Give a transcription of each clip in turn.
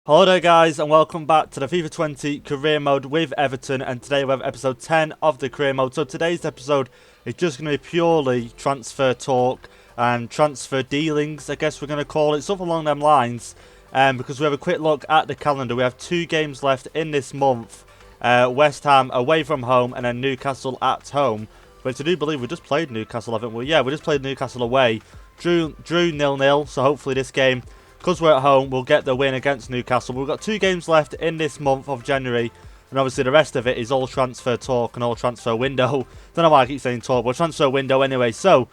Hello there guys and welcome back to the FIFA 20 career mode with Everton, and today we have episode 10 of the career mode. So today's episode is just going to be purely transfer talk and transfer dealings, I guess we're going to call it, something along them lines, because we have a quick look at the calendar. We have 2 games left in this month, West Ham away from home and then Newcastle at home, which I do believe we just played Newcastle, haven't we? Yeah, we just played Newcastle away, drew 0-0, so hopefully this game, because we're at home, we'll get the win against Newcastle. We've got 2 games left in this month of January, and obviously the rest of it is all transfer talk and all transfer window. Don't know why I keep saying talk, but transfer window anyway. So,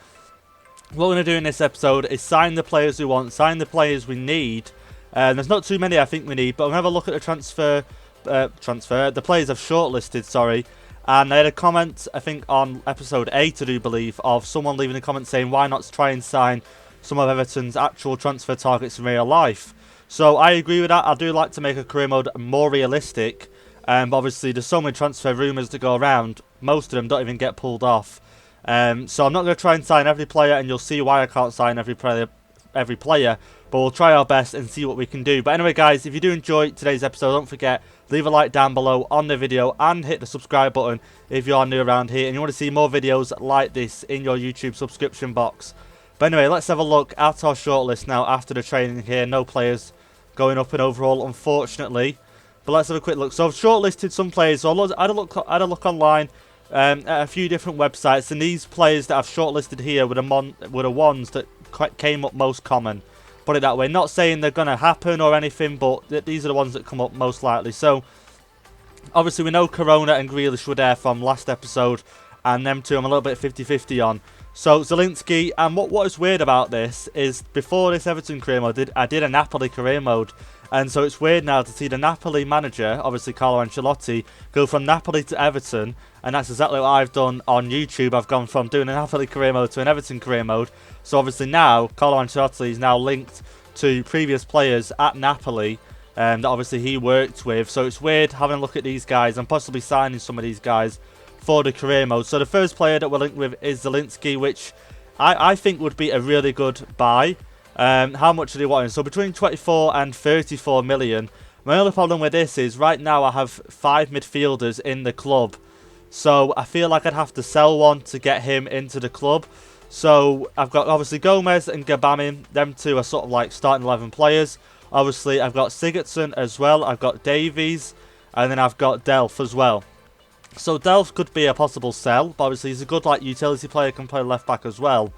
what we're going to do in this episode is sign the players we want, sign the players we need. There's not too many I think we need, but I'm going to have a look at the the players I've shortlisted, sorry. And I had a comment, I think on episode 8, I do believe, of someone leaving a comment saying why not try and sign some of Everton's actual transfer targets in real life. So I agree with that. I do like to make a career mode more realistic. But obviously there's so many transfer rumours to go around. Most of them don't even get pulled off. So I'm not going to try and sign every player, and you'll see why I can't sign every player. But we'll try our best and see what we can do. But anyway guys, if you do enjoy today's episode, don't forget, leave a like down below on the video and hit the subscribe button if you are new around here and you want to see more videos like this in your YouTube subscription box. But anyway, let's have a look at our shortlist now after the training here. No players going up in overall, unfortunately. But let's have a quick look. So I've shortlisted some players. So I had a look online at a few different websites, and these players that I've shortlisted here were the ones that came up most common. Put it that way. Not saying they're going to happen or anything, but these are the ones that come up most likely. So obviously we know Corona and Grealish were there from last episode, and them two I'm a little bit 50-50 on. So Zielinski, and what is weird about this is before this Everton career mode, I did a Napoli career mode, and so it's weird now to see the Napoli manager, obviously Carlo Ancelotti, go from Napoli to Everton, and that's exactly what I've done on YouTube. I've gone from doing a Napoli career mode to an Everton career mode. So obviously now Carlo Ancelotti is now linked to previous players at Napoli that obviously he worked with. So it's weird having a look at these guys and possibly signing some of these guys for the career mode. So the first player that we're linked with is Zielinski, which I think would be a really good buy. How much are they wanting? So between 24 and 34 million. My only problem with this is right now I have 5 midfielders in the club, so I feel like I'd have to sell one to get him into the club. So I've got obviously Gomez and Gabamin. Them two are sort of like starting 11 players. Obviously I've got Sigurdsson as well, I've got Davies, and then I've got Delph as well. So Delph could be a possible sell, but obviously he's a good like utility player, can play left back as well.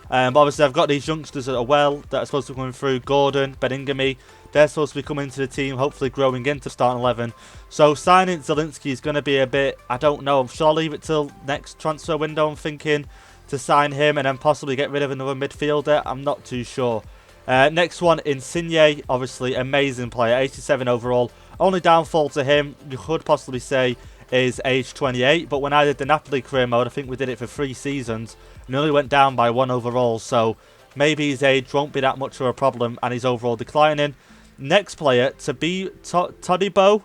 But obviously I've got these youngsters that are supposed to be coming through. Gordon, Beningame, they're supposed to be coming to the team, hopefully growing into starting 11. So signing Zielinski is going to be a bit, I don't know, shall I leave it till next transfer window? I'm thinking to sign him and then possibly get rid of another midfielder. I'm not too sure. Next one, Insigne, obviously amazing player, 87 overall. Only downfall to him, you could possibly say, is age 28, but when I did the Napoli career mode, I think we did it for 3 seasons, and only went down by 1 overall, so maybe his age won't be that much of a problem, and his overall declining. Next player, Todibo,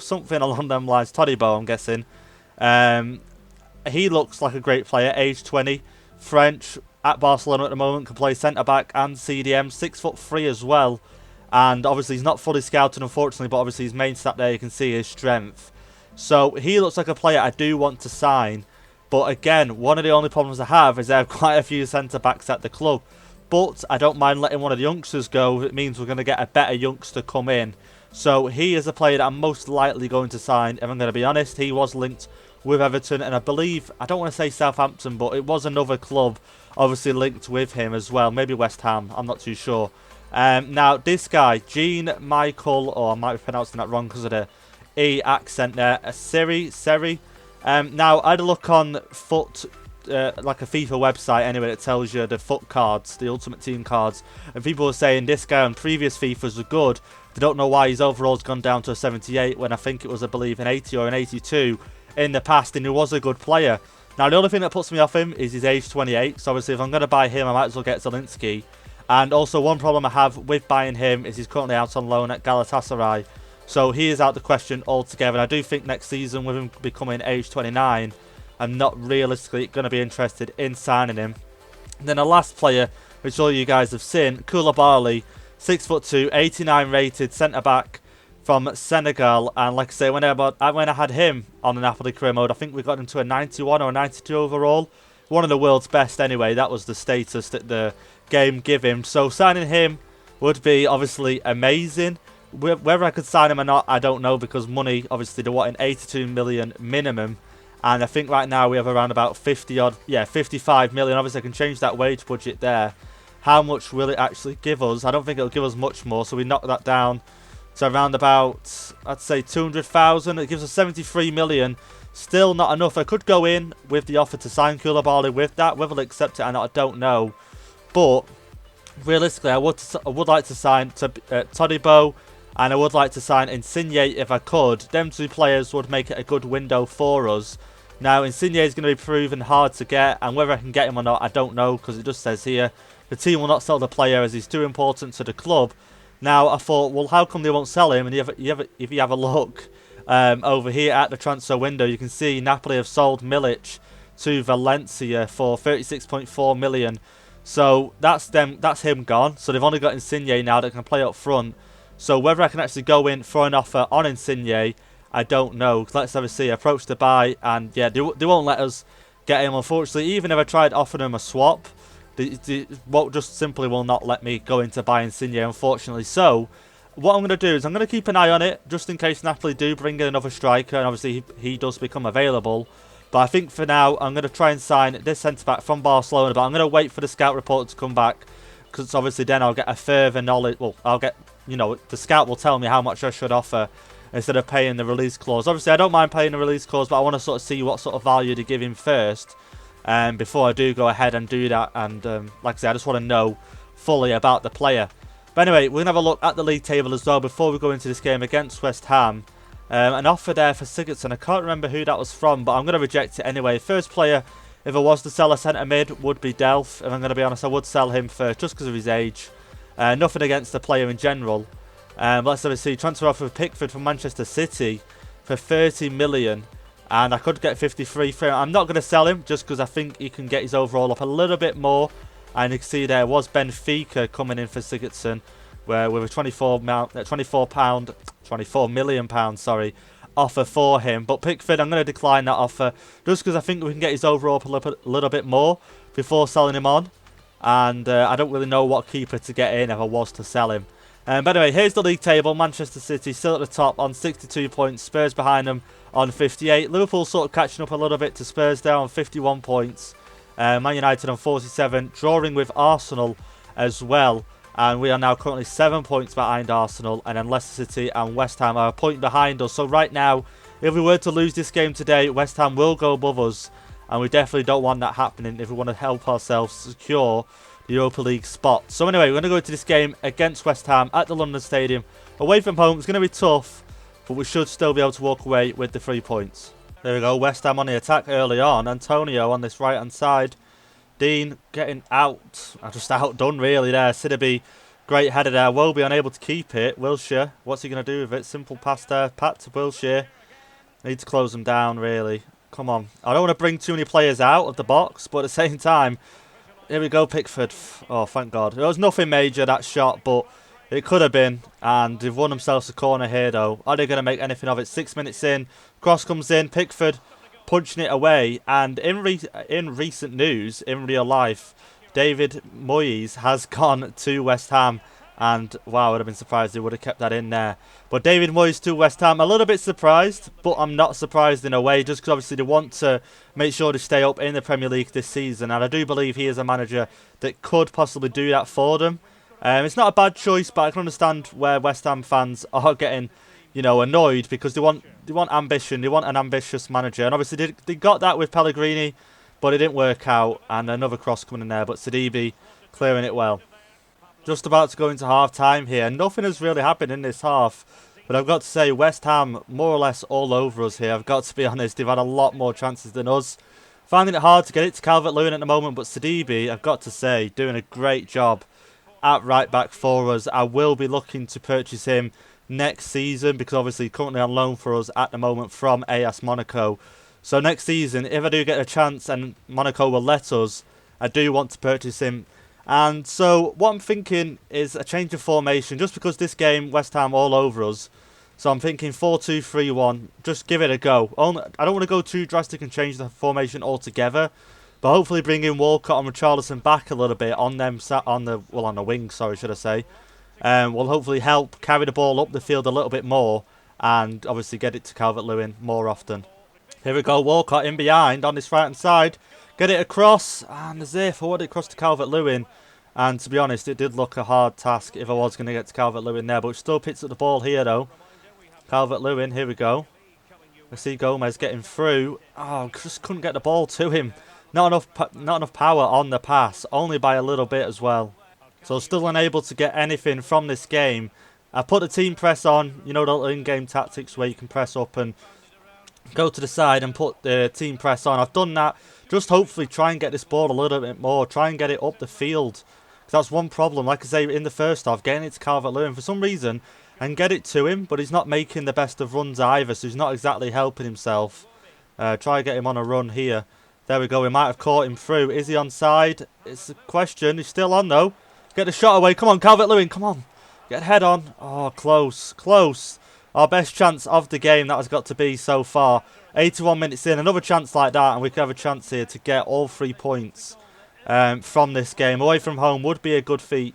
something along them lines, Todibo I'm guessing. He looks like a great player, age 20, French, at Barcelona at the moment, can play centre-back and CDM, 6'3" as well, and obviously he's not fully scouted unfortunately, but obviously his main stat there you can see his strength. So he looks like a player I do want to sign. But again, one of the only problems I have is I have quite a few centre-backs at the club. But I don't mind letting one of the youngsters go. It means we're going to get a better youngster come in. So he is a player that I'm most likely going to sign. If I'm going to be honest, he was linked with Everton. And I believe, I don't want to say Southampton, but it was another club obviously linked with him as well. Maybe West Ham, I'm not too sure. Now this guy, Jean-Michael, or I might be pronouncing that wrong because of the E accent there, Seri. Now I had a look on Foot, like a FIFA website anyway, that tells you the Foot cards, the Ultimate Team cards, and people were saying this guy on previous FIFAs are good. They don't know why his overall's gone down to a 78 when I think it was, I believe, an 80 or an 82 in the past, and he was a good player. Now the only thing that puts me off him is his age 28, so obviously if I'm going to buy him I might as well get Zielinski. And also one problem I have with buying him is he's currently out on loan at Galatasaray. So he is out the question altogether. And I do think next season, with him becoming age 29, I'm not realistically going to be interested in signing him. And then the last player, which all you guys have seen, Koulibaly, 6'2", 89 rated centre-back from Senegal. And like I say, when I had him on the Napoli career mode, I think we got him to a 91 or a 92 overall. One of the world's best anyway. That was the status that the game gave him. So signing him would be obviously amazing. Whether I could sign him or not, I don't know, because money, obviously, they're wanting 82 million minimum. And I think right now we have around about 55 million. Obviously, I can change that wage budget there. How much will it actually give us? I don't think it'll give us much more. So we knock that down to around about, I'd say 200,000. It gives us 73 million. Still not enough. I could go in with the offer to sign Koulibaly with that. Whether they'll accept it or not, I don't know. But realistically, I would like to sign Todibo, and I would like to sign Insigne if I could. Them two players would make it a good window for us. Now, Insigne is going to be proven hard to get, and whether I can get him or not, I don't know, because it just says here, the team will not sell the player as he's too important to the club. Now, I thought, well, how come they won't sell him? And if you have a look over here at the transfer window, you can see Napoli have sold Milic to Valencia for 36.4 million. So that's him gone. So they've only got Insigne now that can play up front. So whether I can actually go in for an offer on Insigne, I don't know. Let's have a see. Approach to buy, and yeah, they won't let us get him, unfortunately. Even if I tried offering him a swap, they just simply will not let me go into buy Insigne, unfortunately. So what I'm going to do is I'm going to keep an eye on it, just in case Napoli do bring in another striker, and obviously he does become available. But I think for now, I'm going to try and sign this centre-back from Barcelona, but I'm going to wait for the scout report to come back, because obviously then I'll get a further knowledge. Well, I'll get, the scout will tell me how much I should offer instead of paying the release clause. Obviously, I don't mind paying the release clause, but I want to sort of see what sort of value to give him first, before I do go ahead and do that. And like I said, I just want to know fully about the player. But anyway, we're going to have a look at the league table as well before we go into this game against West Ham. An offer there for Sigurdsson. I can't remember who that was from, but I'm going to reject it anyway. First player, if I was to sell a centre mid, would be Delph. If I'm going to be honest, I would sell him first just because of his age. Nothing against the player in general. Let's have a see. Transfer offer of Pickford from Manchester City for 30 million. And I could get 53 for him. I'm not going to sell him just because I think he can get his overall up a little bit more. And you can see there was Benfica coming in for Sigurdsson, where with a 24 million pound, sorry, offer for him. But Pickford, I'm going to decline that offer just because I think we can get his overall up a little bit more before selling him on. And I don't really know what keeper to get in if I was to sell him. But anyway, here's the league table. Manchester City still at the top on 62 points. Spurs behind them on 58. Liverpool sort of catching up a little bit to Spurs there on 51 points. Man United on 47, drawing with Arsenal as well. And we are now currently 7 points behind Arsenal. And then Leicester City and West Ham are a point behind us. So right now, if we were to lose this game today, West Ham will go above us. And we definitely don't want that happening if we want to help ourselves secure the Europa League spot. So anyway, we're going to go into this game against West Ham at the London Stadium. Away from home, it's going to be tough, but we should still be able to walk away with the 3 points. There we go, West Ham on the attack early on. Antonio on this right-hand side. Dean getting out. Just outdone really there. Sidibe, great header there. Wobie unable to keep it. Wilshere, what's he going to do with it? Simple pass there. Pat to Wilshere. Need to close them down really. Come on. I don't want to bring too many players out of the box, but at the same time, here we go, Pickford. Oh, thank God. It was nothing major, that shot, but it could have been. And they've won themselves a corner here, though. Are they going to make anything of it? 6 minutes in. Cross comes in. Pickford punching it away. And in recent news, in real life, David Moyes has gone to West Ham. And, wow, I would have been surprised they would have kept that in there. But David Moyes to West Ham, a little bit surprised, but I'm not surprised in a way, just because obviously they want to make sure to stay up in the Premier League this season. And I do believe he is a manager that could possibly do that for them. It's not a bad choice, but I can understand where West Ham fans are getting, annoyed, because they want ambition. They want an ambitious manager. And obviously they got that with Pellegrini, but it didn't work out. And another cross coming in there, but Sidibe clearing it well. Just about to go into half-time here. Nothing has really happened in this half. But I've got to say, West Ham more or less all over us here. I've got to be honest, they've had a lot more chances than us. Finding it hard to get it to Calvert-Lewin at the moment. But Sidibe, I've got to say, doing a great job at right-back for us. I will be looking to purchase him next season, because obviously currently on loan for us at the moment from AS Monaco. So next season, if I do get a chance and Monaco will let us, I do want to purchase him And so what I'm thinking is a change of formation, just because this game, West Ham all over us. So I'm thinking 4-2-3-1, just give it a go. I don't want to go too drastic and change the formation altogether, but hopefully bring in Walcott and Richarlison back a little bit on the wing, sorry, should I say. Will hopefully help carry the ball up the field a little bit more, and obviously get it to Calvert-Lewin more often. Here we go, Walcott in behind on this right hand side. Get it across, and as if I wanted it across to Calvert-Lewin. And to be honest, it did look a hard task if I was going to get to Calvert-Lewin there, but it still picks up the ball here though. Calvert-Lewin, here we go. I see Gomez getting through. Oh, just couldn't get the ball to him. Not enough power on the pass, only by a little bit as well. So still unable to get anything from this game. I put the team press on, you know, the in-game tactics where you can press up and go to the side and put the team press on. I've done that. Just hopefully try and get this ball a little bit more. Try and get it up the field. Because that's one problem. Like I say, in the first half, getting it to Calvert-Lewin for some reason and get it to him, but he's not making the best of runs either, so he's not exactly helping himself. Try to get him on a run here. There we go, we might have caught him through. Is he onside? It's a question. He's still on though. Get the shot away. Come on, Calvert-Lewin, come on. Get head on. Oh, close, close. Our best chance of the game that has got to be so far. 81 minutes in, another chance like that, and we could have a chance here to get all 3 points from this game. Away from home would be a good feat.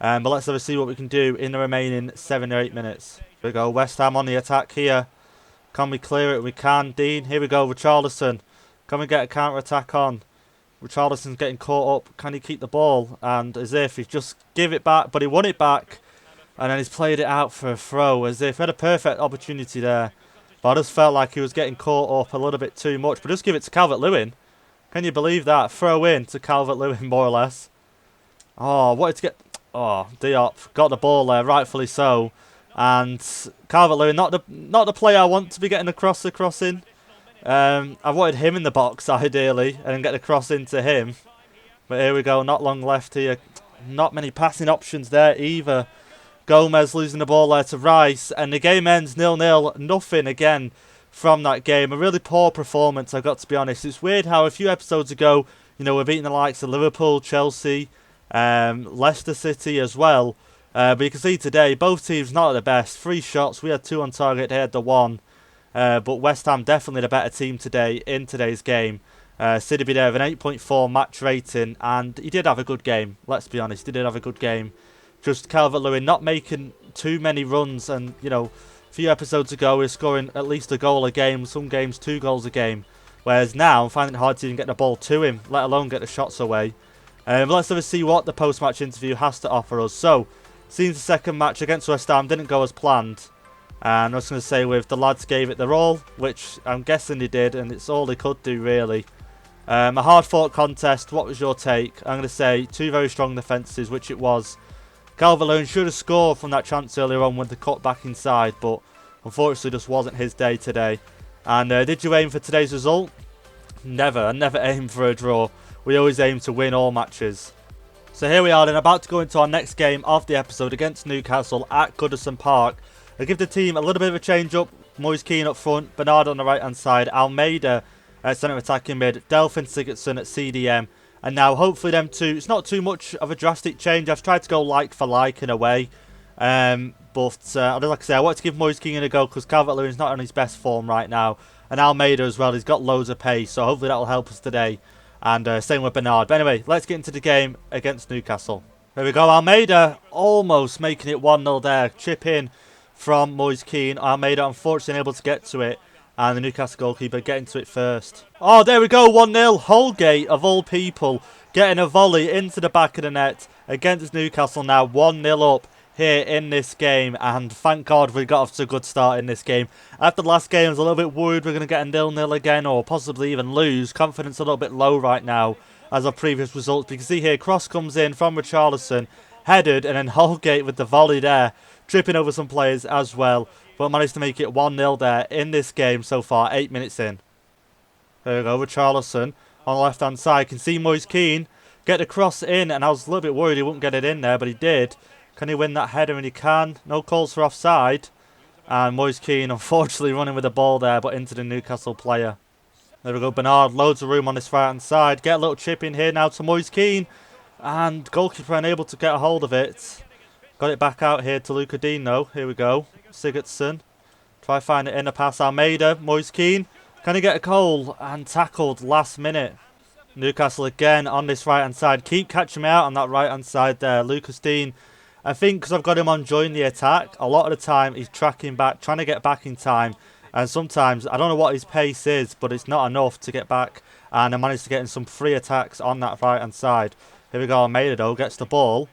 But let's have a see what we can do in the remaining 7 or 8 minutes. Here we go, West Ham on the attack here. Can we clear it? We can. Dean, here we go, Richarlison. Can we get a counter-attack on? Richarlison's getting caught up. Can he keep the ball? And as if he just give it back, but he won it back. And then he's played it out for a throw, as if he had a perfect opportunity there. But I just felt like he was getting caught up a little bit too much. But just give it to Calvert-Lewin. Can you believe that? Throw in to Calvert-Lewin, more or less. Oh, wanted to get... Oh, Diop got the ball there, rightfully so. And Calvert-Lewin, not the player I want to be getting the cross in. I wanted him in the box, ideally, and then get the cross into him. But here we go, not long left here. Not many passing options there either. Gomez losing the ball there to Rice, and the game ends 0-0. Nothing again from that game. A really poor performance, I've got to be honest. It's weird how a few episodes ago, you know, we're beating the likes of Liverpool, Chelsea, Leicester City as well. But you can see today, both teams not at the best. 3 shots, we had 2 on target, they had the 1. But West Ham definitely the better team today in today's game. City there with an 8.4 match rating, and he did have a good game. Let's be honest, he did have a good game. Just Calvert-Lewin not making too many runs, and you know, a few episodes ago he was scoring at least a goal a game, some games 2 goals a game. Whereas now I'm finding it hard to even get the ball to him, let alone get the shots away. Let's have a see what the post-match interview has to offer us. So, seems the second match against West Ham didn't go as planned. And I was going to say, with the lads gave it their all, which I'm guessing they did, and it's all they could do really. A hard-fought contest. What was your take? I'm going to say 2 very strong defences, which it was. Calvert-Lewin should have scored from that chance earlier on with the cut back inside, but unfortunately just wasn't his day today. And did you aim for today's result? Never. I never aim for a draw. We always aim to win all matches. So here we are then, about to go into our next game of the episode against Newcastle at Goodison Park. I give the team a little bit of a change up. Moise Kean up front, Bernard on the right hand side, Almeida at centre attacking mid, Delphin Sigurdsson at CDM. And now hopefully them two, it's not too much of a drastic change. I've tried to go like for like in a way. But like I say, I want to give Moise Kean a go because Calvert-Lewin's not on his best form right now. And Almeida as well, he's got loads of pace, so hopefully that will help us today. And same with Bernard. But anyway, let's get into the game against Newcastle. There we go, Almeida almost making it 1-0 there. Chip in from Moise Kean. Almeida unfortunately unable to get to it. And the Newcastle goalkeeper getting to it first. Oh, there we go, 1-0. Holgate, of all people, getting a volley into the back of the net against Newcastle now. 1-0 up here in this game. And thank God we got off to a good start in this game. After the last game, I was a little bit worried we're going to get a 0-0 again or possibly even lose. Confidence a little bit low right now as our previous results. But you can see here, cross comes in from Richarlison, headed, and then Holgate with the volley there, tripping over some players as well. But managed to make it 1-0 there in this game so far, 8 minutes in. There we go, Richarlison on the left-hand side. Can see Moise Kean get the cross in, and I was a little bit worried he wouldn't get it in there, but he did. Can he win that header? And he can. No calls for offside. And Moise Kean, unfortunately, running with the ball there, but into the Newcastle player. There we go, Bernard, loads of room on this right-hand side. Get a little chip in here now to Moise Kean. And goalkeeper unable to get a hold of it. Got it back out here to Luca Dean though. Here we go. Sigurdsson. Try find it in a pass. Almeida. Moise Kean. Can he get a goal? And tackled last minute. Newcastle again on this right hand side. Keep catching me out on that right hand side there. Lucas Dean. I think because I've got him on join the attack, a lot of the time he's tracking back, trying to get back in time. And sometimes, I don't know what his pace is, but it's not enough to get back. And I managed to get in some free attacks on that right hand side. Here we go. Almeida though gets the ball.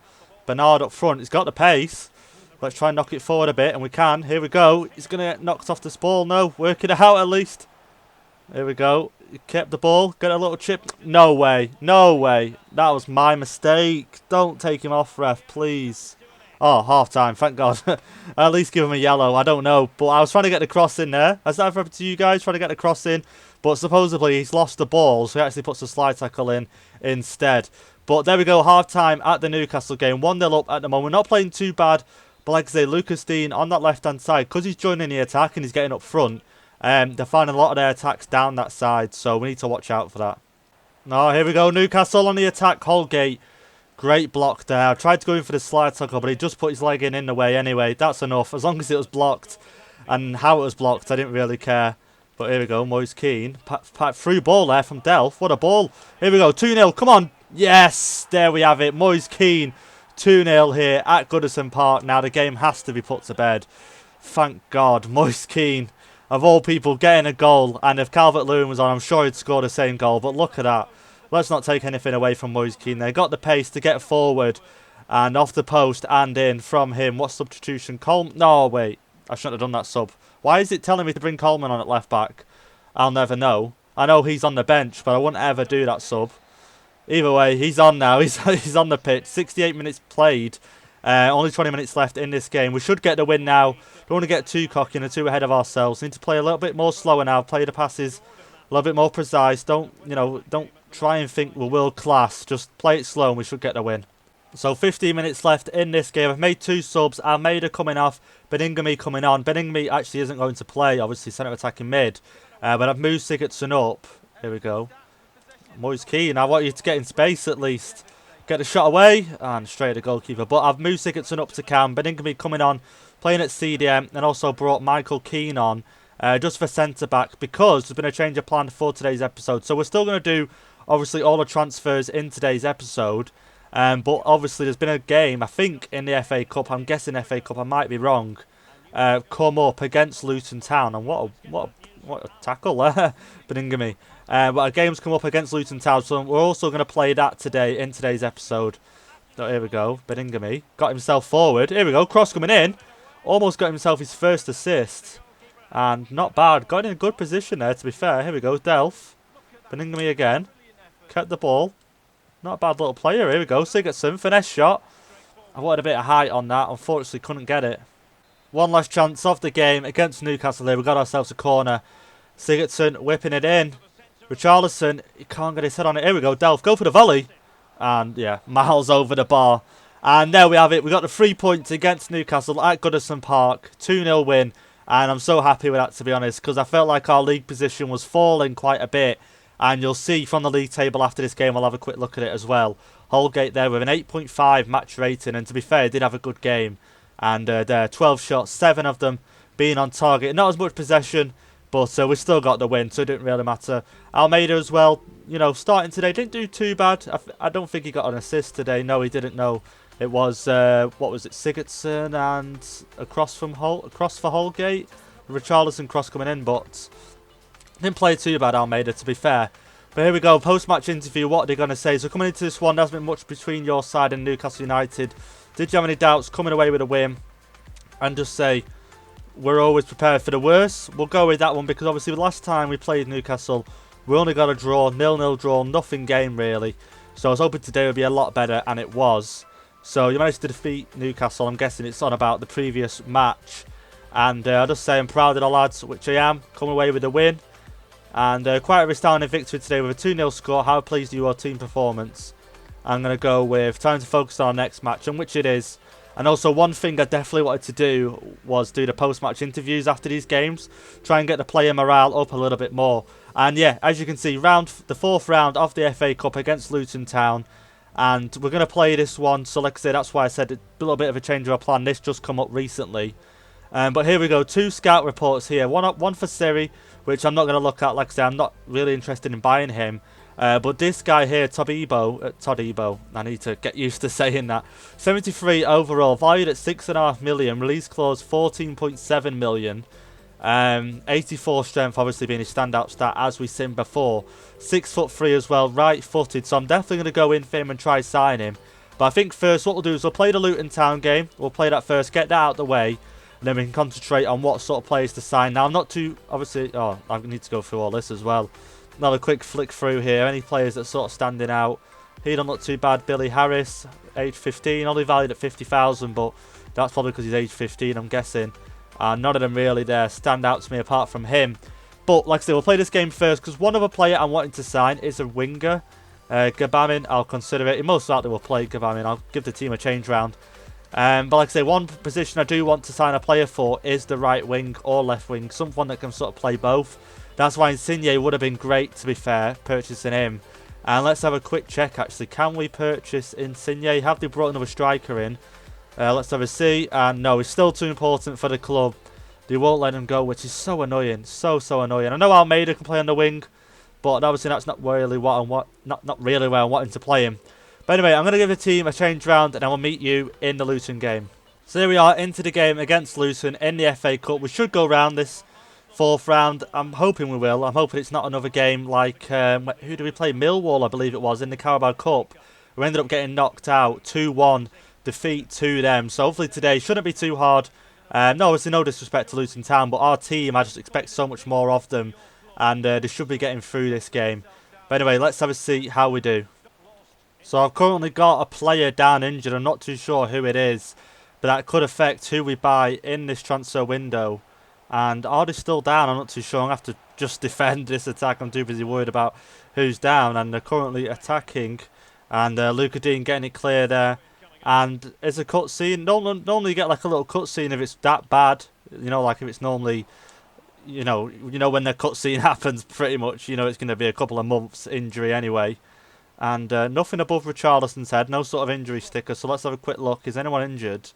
Bernard up front. He's got the pace. Let's try and knock it forward a bit. And we can. Here we go. He's going to get knocked off this ball. No. Work it out at least. Here we go. He kept the ball. Get a little chip. No way. No way. That was my mistake. Don't take him off, ref, please. Oh, half time. Thank God. At least give him a yellow. I don't know. But I was trying to get the cross in there. Has that ever happened to you guys? Trying to get the cross in. But supposedly he's lost the ball. So he actually puts a slide tackle in instead. But there we go. Half time at the Newcastle game. 1-0 up at the moment. We're not playing too bad. But like I say, Lucas Dean on that left hand side. Because he's joining the attack and he's getting up front. They're finding a lot of their attacks down that side, so we need to watch out for that. Oh, here we go. Newcastle on the attack. Holgate. Great block there. I tried to go in for the slide tackle, but he just put his leg in the way anyway. That's enough. As long as it was blocked and how it was blocked, I didn't really care. But here we go. Moise Kean. Through ball there from Delph. What a ball. Here we go. 2-0. Come on. Yes. There we have it. Moise Kean. 2-0 here at Goodison Park. Now the game has to be put to bed. Thank God. Moise Kean, of all people, getting a goal. And if Calvert-Lewin was on, I'm sure he'd score the same goal. But look at that. Let's not take anything away from Moise Kean. They got the pace to get forward. And off the post and in from him. What substitution? Coleman? No, wait. I shouldn't have done that sub. Why is it telling me to bring Coleman on at left back? I'll never know. I know he's on the bench, but I wouldn't ever do that sub. Either way, he's on now. He's on the pitch. 68 minutes played. Only 20 minutes left in this game. We should get the win now. Don't want to get too cocky and too ahead of ourselves. Need to play a little bit more slower now. Play the passes a little bit more precise. Don't try and think we're world class. Just play it slow and we should get the win. So 15 minutes left in this game. I've made 2 subs. Almeida coming off. Beningame coming on. Beningame actually isn't going to play. Obviously, centre attacking mid. But I've moved Sigurdsson up. Here we go. Moise Kean. I want you to get in space at least. Get the shot away. And straight at the goalkeeper. But I've moved Sigurdsson up to Cam. Beningame coming on. Playing at CDM. And also brought Michael Keane on. Just for centre-back. Because there's been a change of plan for today's episode. So we're still going to do, obviously, all the transfers in today's episode. But obviously there's been a game, I think, in the FA Cup. I'm guessing FA Cup. I might be wrong. Come up against Luton Town. And what a tackle there. Beningame. But a game's come up against Luton Town. So we're also going to play that today in today's episode. So here we go. Beningame got himself forward. Here we go. Cross coming in. Almost got himself his first assist. And not bad. Got in a good position there, to be fair. Here we go. Delph. Beningame again. Kept the ball. Not a bad little player. Here we go. Sigurdsson. Finesse shot. I wanted a bit of height on that. Unfortunately, couldn't get it. One last chance of the game against Newcastle here. We got ourselves a corner. Sigurdsson whipping it in. Richarlison. He can't get his head on it. Here we go. Delph. Go for the volley. And yeah, miles over the bar. And there we have it. We got the 3 points against Newcastle at Goodison Park. 2-0 win. And I'm so happy with that, to be honest. Because I felt like our league position was falling quite a bit. And you'll see from the league table after this game, we'll have a quick look at it as well. Holgate there with an 8.5 match rating. And to be fair, he did have a good game. And there, 12 shots, 7 of them being on target. Not as much possession, but we still got the win, so it didn't really matter. Almeida as well, starting today, didn't do too bad. I don't think he got an assist today. No, he didn't. No, it was, what was it, Sigurdsson and a cross for Holgate. Richarlison cross coming in, but didn't play too bad, Almeida, to be fair. But here we go, post-match interview. What are they going to say? So coming into this one, there hasn't been much between your side and Newcastle United. Did you have any doubts coming away with a win? And just say, we're always prepared for the worst. We'll go with that one because obviously the last time we played Newcastle, we only got a draw, 0-0 draw, nothing game really. So I was hoping today would be a lot better, and it was. So you managed to defeat Newcastle. I'm guessing it's on about the previous match. And I'll just say I'm proud of the lads, which I am, coming away with a win. And quite a resounding victory today with a 2-0 score. How pleased are you with your team performance? I'm going to go with time to focus on our next match, and which it is. And also one thing I definitely wanted to do was do the post-match interviews after these games. Try and get the player morale up a little bit more. And yeah, as you can see, the 4th round of the FA Cup against Luton Town. And we're going to play this one. So like I said, that's why I said a little bit of a change of our plan. This just come up recently. But here we go. 2 scout reports here. One for Siri, which I'm not going to look at. Like I said, I'm not really interested in buying him. But this guy here, Todibo, I need to get used to saying that. 73 overall, valued at 6.5 million. Release clause 14.7 million. 84 strength, obviously being his standout stat, as we've seen before. 6'3" as well, right-footed. So I'm definitely going to go in for him and try sign him. But I think first what we'll do is we'll play the Luton Town game. We'll play that first, get that out of the way. And then we can concentrate on what sort of players to sign. Now, I'm not too, obviously, I need to go through all this as well. Another quick flick through here. Any players that sort of standing out. He don't look too bad. Billy Harris, age 15, only valued at 50,000, but that's probably because he's age 15, I'm guessing. None of them really there stand out to me apart from him. But, like I said, we'll play this game first because one other player I'm wanting to sign is a winger. Gabamin, I'll consider it. He most likely will play Gabamin. I'll give the team a change round. But like I say, one position I do want to sign a player for is the right wing or left wing. Someone that can sort of play both. That's why Insigne would have been great, to be fair, purchasing him. And let's have a quick check, actually. Can we purchase Insigne? Have they brought another striker in? Let's have a see. And no, he's still too important for the club. They won't let him go, which is so annoying. So annoying. I know Almeida can play on the wing, but obviously that's not really not really where I'm wanting to play him. But anyway, I'm going to give the team a change round and I will meet you in the Luton game. So here we are into the game against Luton in the FA Cup. We should go round this 4th round. I'm hoping we will. I'm hoping it's not another game like, who do we play? Millwall, I believe it was, in the Carabao Cup. We ended up getting knocked out, 2-1 defeat to them. So hopefully today shouldn't be too hard. No, obviously no disrespect to Luton Town, but our team, I just expect so much more of them. And they should be getting through this game. But anyway, let's have a see how we do. So I've currently got a player down injured. I'm not too sure who it is, but that could affect who we buy in this transfer window. And are they still down? I'm not too sure. I'm going to have to just defend this attack. I'm too busy worried about who's down. And they're currently attacking. And Luca Dean getting it clear there. And it's a cutscene. Normally you get like a little cutscene if it's that bad. You know, like if it's normally, you know when the cutscene happens pretty much. You know it's going to be a couple of months injury anyway. And nothing above Richarlison's head. No sort of injury sticker. So let's have a quick look. Is anyone injured?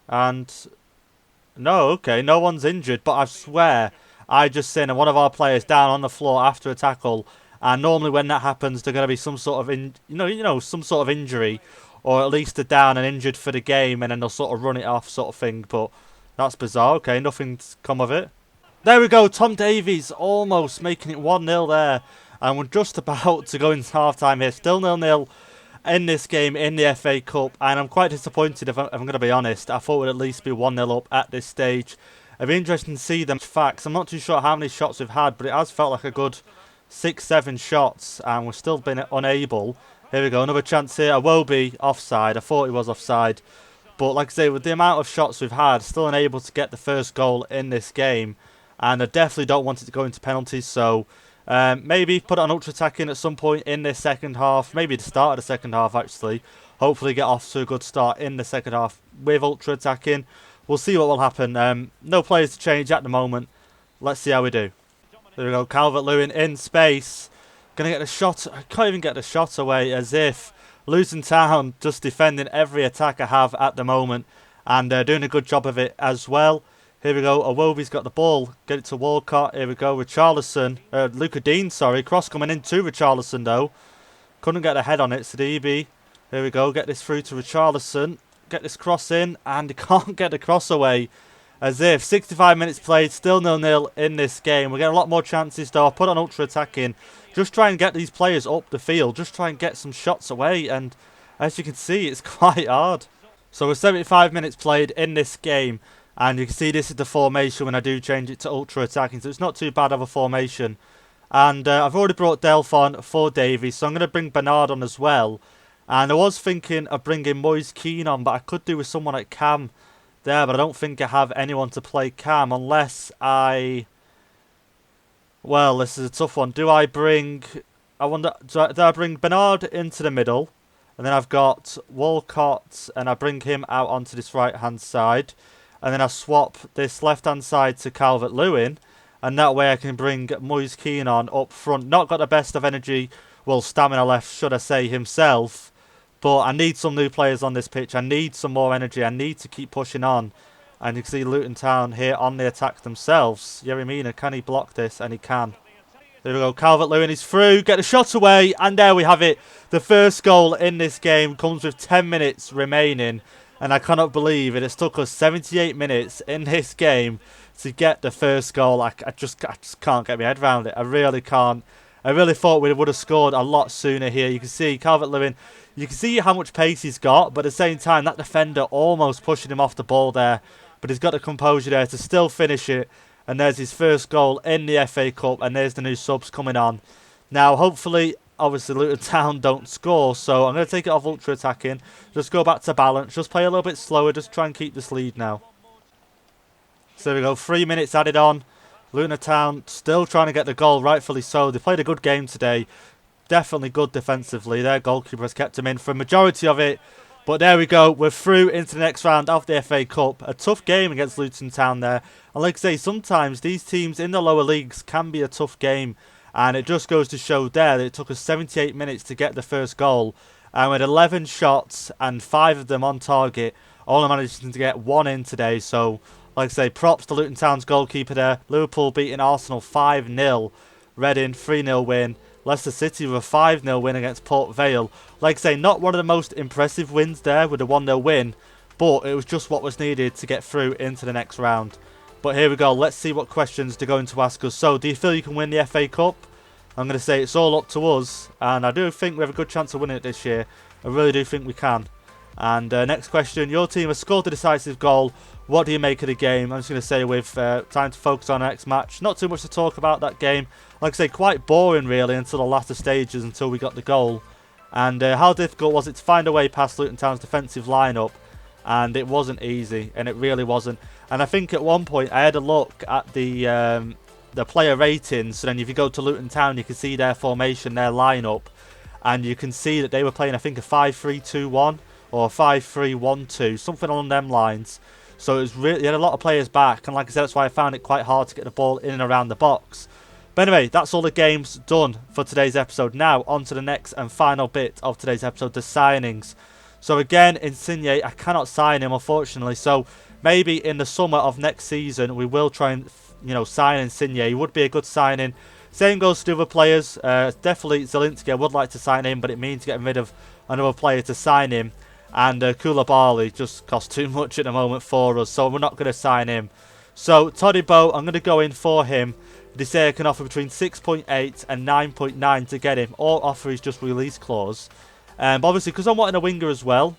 And no, okay. No one's injured. But I swear I just seen one of our players down on the floor after a tackle. And normally when that happens, there's going to be some sort of some sort of injury. Or at least they're down and injured for the game. And then they'll sort of run it off sort of thing. But that's bizarre. Okay, nothing's come of it. There we go. Tom Davies almost making it 1-0 there. And we're just about to go into half-time here. Still 0-0 in this game in the FA Cup. And I'm quite disappointed if I'm going to be honest. I thought it would at least be 1-0 up at this stage. It'd be interesting to see them facts. I'm not too sure how many shots we've had, but it has felt like a good 6-7 shots. And we've still been unable. Here we go. Another chance here. Iwobi offside. I thought he was offside. But like I say, with the amount of shots we've had, still unable to get the first goal in this game. And I definitely don't want it to go into penalties. So maybe put it on ultra attacking at some point in this second half. Maybe the start of the second half, actually. Hopefully get off to a good start in the second half with ultra attacking. We'll see what will happen. No players to change at the moment. Let's see how we do. There we go. Calvert-Lewin in space. Going to get the shot. I can't even get the shot away, as if Luton Town just defending every attack I have at the moment. And doing a good job of it as well. Here we go. Iwobi's got the ball. Get it to Walcott. Here we go. Richarlison. Luca Dean, sorry. Cross coming in to Richarlison, though. Couldn't get a head on it. Sidibe. Here we go. Get this through to Richarlison. Get this cross in. And he can't get the cross away. As if 65 minutes played. Still 0-0 in this game. We're getting a lot more chances, though. I'll put on ultra attacking. Just try and get these players up the field. Just try and get some shots away. And as you can see, it's quite hard. So we're 75 minutes played in this game. And you can see this is the formation when I do change it to ultra attacking. So it's not too bad of a formation. And I've already brought Delph on for Davies. So I'm going to bring Bernard on as well. And I was thinking of bringing Moise Keane on. But I could do with someone at Cam there. But I don't think I have anyone to play Cam. Unless I... Well, this is a tough one. Do I bring... I wonder... Do I bring Bernard into the middle? And then I've got Walcott. And I bring him out onto this right-hand side. And then I swap this left-hand side to Calvert-Lewin. And that way I can bring Moise Keane on up front. Not got the best of energy. Well, stamina left, should I say, himself. But I need some new players on this pitch. I need some more energy. I need to keep pushing on. And you can see Luton Town here on the attack themselves. Yerry Mina, can he block this? And he can. There we go. Calvert-Lewin is through. Get the shot away. And there we have it. The first goal in this game comes with 10 minutes remaining. And I cannot believe it. It's took us 78 minutes in this game to get the first goal. I just can't get my head around it. I really can't. I really thought we would have scored a lot sooner here. You can see Calvert-Lewin. You can see how much pace he's got. But at the same time, that defender almost pushing him off the ball there. But he's got the composure there to still finish it. And there's his first goal in the FA Cup. And there's the new subs coming on. Now, hopefully, obviously, Luton Town don't score. So I'm going to take it off ultra attacking. Just go back to balance. Just play a little bit slower. Just try and keep this lead now. So there we go. 3 minutes added on. Luton Town still trying to get the goal. Rightfully so. They played a good game today. Definitely good defensively. Their goalkeeper has kept them in for a majority of it. But there we go. We're through into the next round of the FA Cup. A tough game against Luton Town there. And like I say, sometimes these teams in the lower leagues can be a tough game. And it just goes to show there that it took us 78 minutes to get the first goal. And with 11 shots and 5 of them on target, only managing to get 1 in today. So, like I say, props to Luton Town's goalkeeper there. Liverpool beating Arsenal 5-0. Reading 3-0 win. Leicester City with a 5-0 win against Port Vale. Like I say, not one of the most impressive wins there with a 1-0 win. But it was just what was needed to get through into the next round. But here we go. Let's see what questions they're going to ask us. So, do you feel you can win the FA Cup? I'm going to say it's all up to us. And I do think we have a good chance of winning it this year. I really do think we can. And next question. Your team has scored the decisive goal. What do you make of the game? I'm just going to say with time to focus on the next match. Not too much to talk about that game. Like I say, quite boring really until the latter stages, until we got the goal. And how difficult was it to find a way past Luton Town's defensive lineup? And it wasn't easy, and it really wasn't. And I think at one point I had a look at the player ratings. So then if you go to Luton Town, you can see their formation, their lineup. And you can see that they were playing, I think, a 5-3-2-1 or a 5-3-1-2, something along them lines. So it was really, you had a lot of players back, and like I said, that's why I found it quite hard to get the ball in and around the box. But anyway, that's all the games done for today's episode. Now, on to the next and final bit of today's episode, the signings. So again, Insigne, I cannot sign him, unfortunately. So maybe in the summer of next season, we will try and, sign Insigne. He would be a good signing. Same goes to other players. Definitely Zielinski, I would like to sign him, but it means getting rid of another player to sign him. And Koulibaly just costs too much at the moment for us, so we're not going to sign him. So Todibo, I'm going to go in for him. They say I can offer between 6.8 and 9.9 to get him. Or offer his just release clause. But obviously, because I'm wanting a winger as well,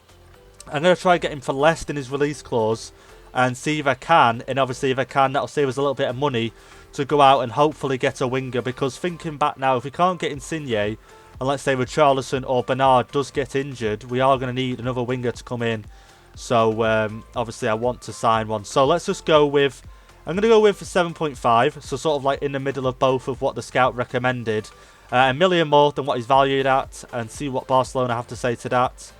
I'm going to try and get him for less than his release clause. And see if I can. And obviously, if I can, that'll save us a little bit of money to go out and hopefully get a winger. Because thinking back now, if we can't get Insigne, and let's say Richarlison or Bernard does get injured, we are going to need another winger to come in. So, obviously, I want to sign one. So, let's just go with... I'm going to go with 7.5. So, sort of like in the middle of both of what the scout recommended. $1 million more than what he's valued at. And see what Barcelona have to say to that.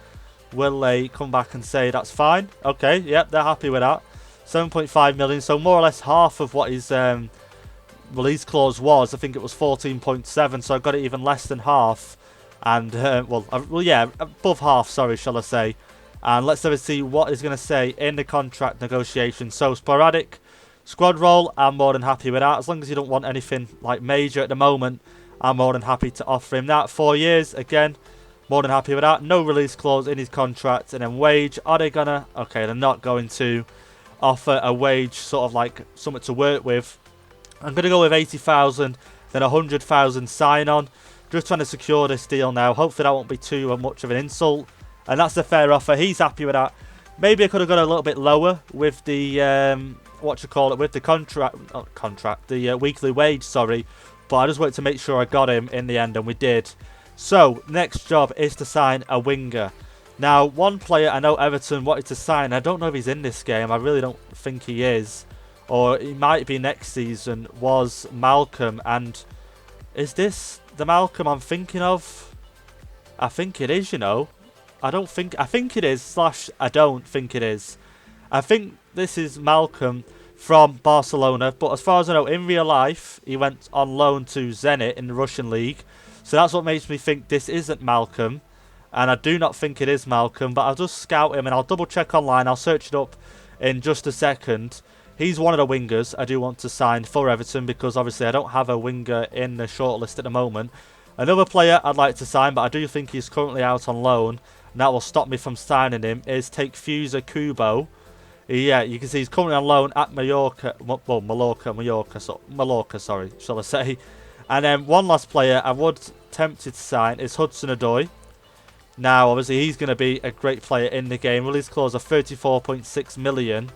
Will they come back and say that's fine? Okay, yep, they're happy with that. 7.5 million. So, more or less half of what his... release clause was. I think it was 14.7, so I got it even less than half. And, above half, sorry, shall I say. And let's have a see what he's going to say in the contract negotiation. So, sporadic squad role, I'm more than happy with that. As long as you don't want anything like major at the moment, I'm more than happy to offer him that. 4 years, again, more than happy with that. No release clause in his contract. And then wage, are they going to... Okay, they're not going to offer a wage, sort of like something to work with. I'm going to go with 80,000, then 100,000 sign-on. Just trying to secure this deal now. Hopefully that won't be too much of an insult. And that's a fair offer. He's happy with that. Maybe I could have gone a little bit lower with the, with the the weekly wage, sorry. But I just wanted to make sure I got him in the end, and we did. So, next job is to sign a winger. Now, one player I know Everton wanted to sign. I don't know if he's in this game. I really don't think he is. Or it might be next season, was Malcolm. And is this the Malcolm I'm thinking of? I think it is, I think it is, / I don't think it is. I think this is Malcolm from Barcelona. But as far as I know, in real life, he went on loan to Zenit in the Russian league. So that's what makes me think this isn't Malcolm. and I do not think it is Malcolm, but I'll just scout him and I'll double check online. I'll search it up in just a second. He's one of the wingers I do want to sign for Everton, because obviously I don't have a winger in the shortlist at the moment. Another player I'd like to sign, but I do think he's currently out on loan, and that will stop me from signing him, is Takefusa Kubo. Yeah, you can see he's currently on loan at Mallorca, well, Mallorca, sorry, shall I say. And then one last player I would tempted to sign is Hudson-Odoi. Now, obviously, he's going to be a great player in the game. Release clause of 34.6 million.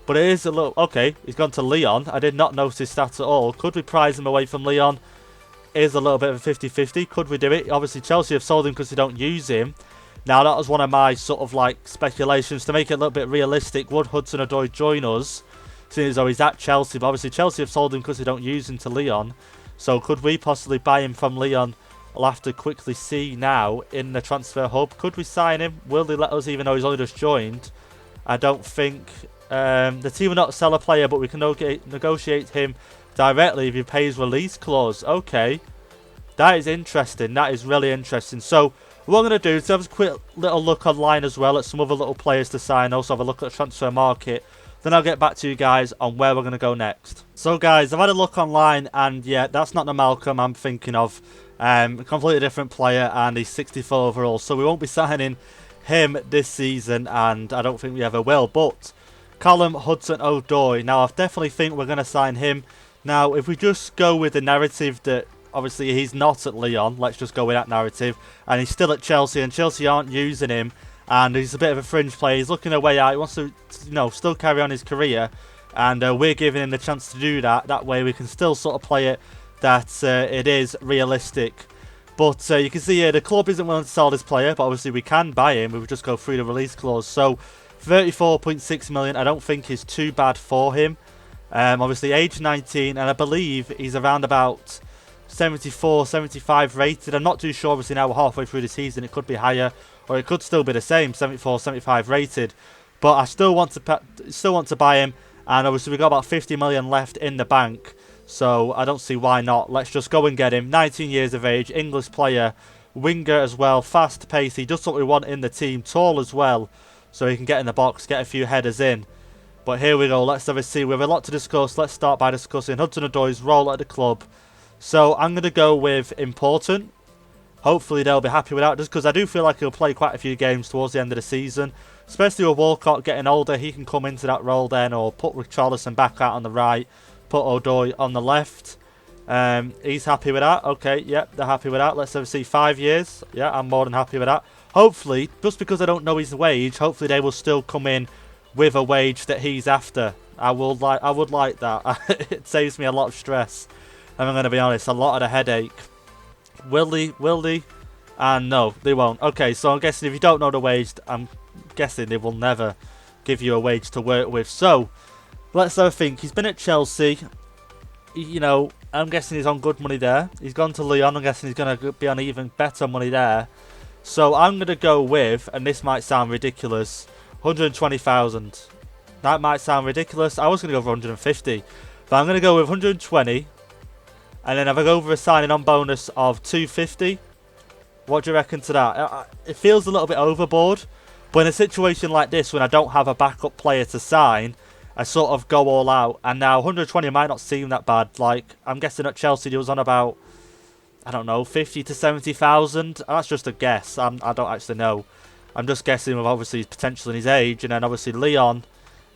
But it is a little... Okay, he's gone to Lyon. I did not notice that at all. Could we prize him away from Lyon? It is a little bit of a 50-50. Could we do it? Obviously, Chelsea have sold him because they don't use him. Now, that was one of my sort of like speculations to make it a little bit realistic. Would Hudson-Odoi join us? Seeing as though he's at Chelsea. But obviously, Chelsea have sold him because they don't use him to Lyon. So could we possibly buy him from Lyon? I'll have to quickly see now in the transfer hub. Could we sign him? Will they let us, even though he's only just joined? I don't think... the team will not sell a player, but we can negotiate him directly if he pays release clause. Okay. That is interesting. That is really interesting. So, what I'm going to do is have a quick little look online as well at some other little players to sign. Also have a look at the transfer market. Then I'll get back to you guys on where we're going to go next. So, guys, I've had a look online, and yeah, that's not the Malcolm I'm thinking of. A completely different player, and he's 64 overall. So, we won't be signing him this season, and I don't think we ever will. But... Callum Hudson-Odoi. Now, I definitely think we're going to sign him. Now, if we just go with the narrative that obviously he's not at Lyon, let's just go with that narrative, and he's still at Chelsea, and Chelsea aren't using him, and he's a bit of a fringe player. He's looking a way out. He wants to, you know, still carry on his career, and we're giving him the chance to do that. That way, we can still sort of play it that it is realistic. But you can see here the club isn't willing to sell this player, but obviously we can buy him. We would just go through the release clause. So 34.6 million, I don't think is too bad for him. Obviously age 19, and I believe he's around about 74, 75 rated. I'm not too sure, obviously now we're halfway through the season, it could be higher, or it could still be the same, 74, 75 rated. But I still want to buy him, and obviously we've got about 50 million left in the bank, so I don't see why not. Let's just go and get him. 19 years of age, English player, winger as well, fast pacey, just what we want in the team, tall as well, so he can get in the box, get a few headers in. But here we go, let's have a see. We have a lot to discuss. Let's start by discussing Hudson-Odoi's role at the club. So I'm going to go with important. Hopefully they'll be happy with that, just because I do feel like he'll play quite a few games towards the end of the season. Especially with Walcott getting older, he can come into that role then, or put Richarlison back out on the right, put Odoi on the left. He's happy with that. Okay, yep, they're happy with that. Let's have a see. 5 years. Yeah, I'm more than happy with that. Hopefully, just because I don't know his wage, hopefully they will still come in with a wage that he's after. I would like that. It saves me a lot of stress. And I'm going to be honest, a lot of the headache. Will they? And no, they won't. Okay, so I'm guessing if you don't know the wage, I'm guessing they will never give you a wage to work with. So, let's have a think. He's been at Chelsea. You know, I'm guessing he's on good money there. He's gone to Lyon. I'm guessing he's going to be on even better money there. So, I'm going to go with, and this might sound ridiculous, 120,000. That might sound ridiculous. I was going to go for 150. But I'm going to go with 120. And then if I go over a signing on bonus of 250, what do you reckon to that? It feels a little bit overboard. But in a situation like this, when I don't have a backup player to sign, I sort of go all out. And now 120 might not seem that bad. Like, I'm guessing at Chelsea, he was on about, I don't know, 50 to 70,000. That's just a guess. I don't actually know. I'm just guessing with obviously his potential in his age. And then obviously Lyon,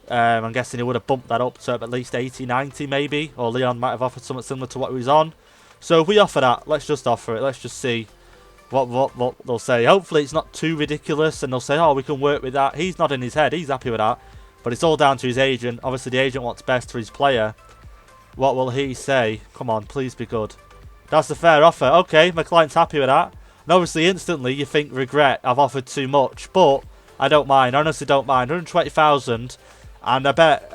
I'm guessing he would have bumped that up to at least 80, 90 maybe. Or Lyon might have offered something similar to what he was on. So if we offer that, let's just offer it. Let's just see what they'll say. Hopefully it's not too ridiculous and they'll say, oh, we can work with that. He's not in his head. He's happy with that. But it's all down to his agent. Obviously the agent wants best for his player. What will he say? Come on, please be good. That's a fair offer. Okay, my client's happy with that. And obviously instantly you think, regret, I've offered too much. But I don't mind. I honestly don't mind. 120,000. And I bet,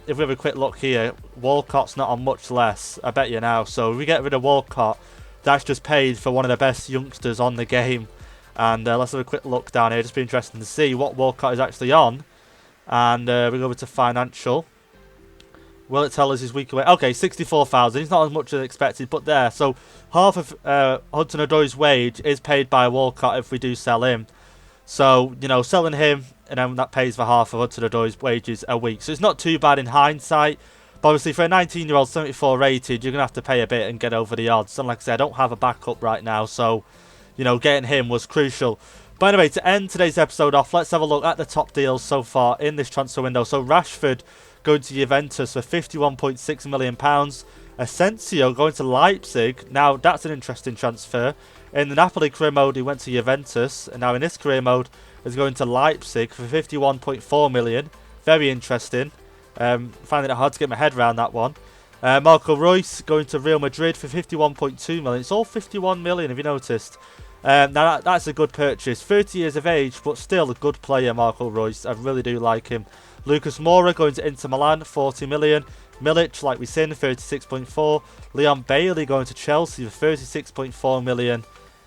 if we have a quick look here, Walcott's not on much less. I bet you now. So if we get rid of Walcott, that's just paid for one of the best youngsters on the game. And let's have a quick look down here. Just be interesting to see what Walcott is actually on. And we go over to financial. Will it tell us his weekly wage? Okay, 64,000. He's not as much as expected, but there. So half of Hudson-Odoi's wage is paid by Walcott if we do sell him. So, you know, selling him, and then that pays for half of Hudson-Odoi's wages a week. So it's not too bad in hindsight. But obviously for a 19-year-old 74 rated, you're going to have to pay a bit and get over the odds. And like I said, I don't have a backup right now. So, you know, getting him was crucial. But anyway, to end today's episode off, let's have a look at the top deals so far in this transfer window. So Rashford going to Juventus for £51.6 million. Asensio going to Leipzig. Now, that's an interesting transfer. In the Napoli career mode, he went to Juventus. And now in this career mode, he's going to Leipzig for £51.4 million. Very interesting. Finding it hard to get my head around that one. Marco Reus going to Real Madrid for £51.2 million. It's all £51 million, have you noticed? Now that's a good purchase. 30 years of age, but still a good player, Marco Reus. I really do like him. Lucas Moura going to Inter Milan, 40 million. Milic, like we said, 36.4. Leon Bailey going to Chelsea for 36.4 million.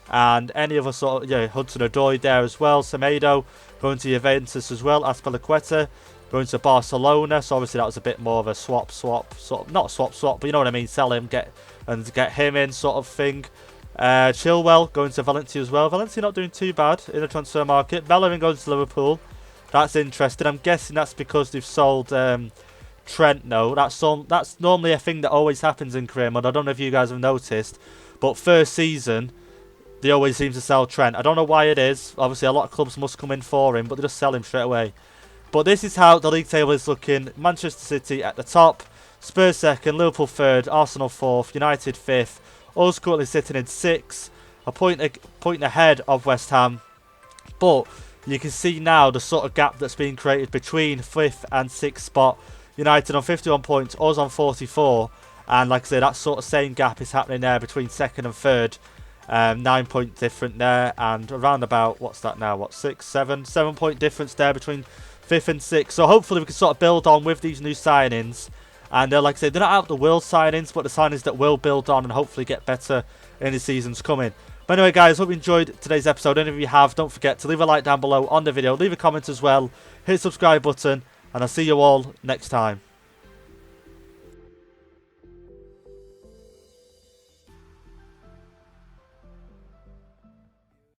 And any other sort of, Hudson-Odoi there as well. Semedo going to Juventus as well. Azpilicueta going to Barcelona. So obviously that was a bit more of a swap, sort of, not swap, but you know what I mean. Sell him, get him in sort of thing. Chilwell going to Valencia as well. Valencia not doing too bad in the transfer market. Bellerin goes to Liverpool. That's interesting. I'm guessing that's because they've sold Trent. No, that's normally a thing that always happens in career mode. I don't know if you guys have noticed, but first season they always seem to sell Trent. I don't know why it is. Obviously, a lot of clubs must come in for him, but they just sell him straight away. But this is how the league table is looking. Manchester City at the top, Spurs second, Liverpool third, Arsenal fourth, United fifth. Us currently sitting in 6th, a point ahead of West Ham. But you can see now the sort of gap that's being created between 5th and 6th spot. United on 51 points, us on 44. And like I said, that sort of same gap is happening there between 2nd and 3rd. 9-point difference there. And around about, what's that now? 7-point difference there between 5th and 6th. So hopefully we can sort of build on with these new signings. And like I said, they're not out of the world signings, but the signings that will build on and hopefully get better in the seasons coming. But anyway, guys, hope you enjoyed today's episode. And if you have, don't forget to leave a like down below on the video. Leave a comment as well. Hit the subscribe button. And I'll see you all next time.